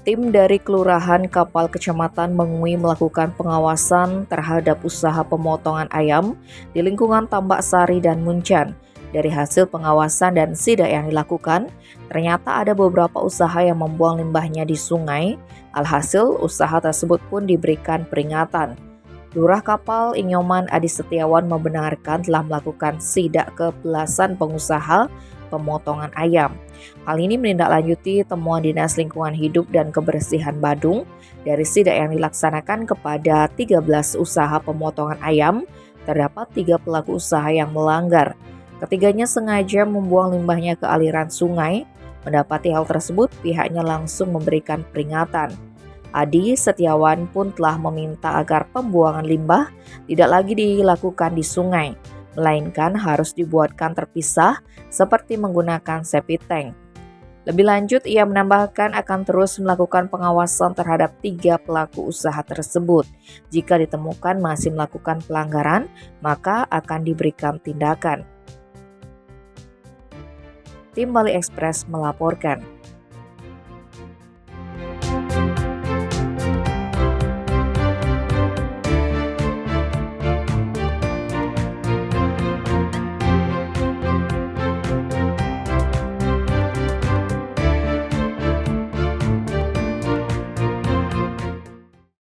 Tim dari Kelurahan Kapal Kecamatan Mengui melakukan pengawasan terhadap usaha pemotongan ayam di lingkungan Tambak Sari dan Muncan. Dari hasil pengawasan dan sidak yang dilakukan, ternyata ada beberapa usaha yang membuang limbahnya di sungai. Alhasil, usaha tersebut pun diberikan peringatan. Lurah Kapal Inyoman Adi Setiawan membenarkan telah melakukan sidak ke belasan pengusaha pemotongan ayam. Hal ini menindaklanjuti temuan Dinas Lingkungan Hidup dan Kebersihan Badung. Dari sidak yang dilaksanakan kepada 13 usaha pemotongan ayam, terdapat 3 pelaku usaha yang melanggar. Ketiganya sengaja membuang limbahnya ke aliran sungai. Mendapati hal tersebut, pihaknya langsung memberikan peringatan. Adi Setiawan pun telah meminta agar pembuangan limbah tidak lagi dilakukan di sungai, melainkan harus dibuatkan terpisah seperti menggunakan septic tank. Lebih lanjut, ia menambahkan akan terus melakukan pengawasan terhadap 3 pelaku usaha tersebut. Jika ditemukan masih melakukan pelanggaran, maka akan diberikan tindakan. Tim Bali Express melaporkan.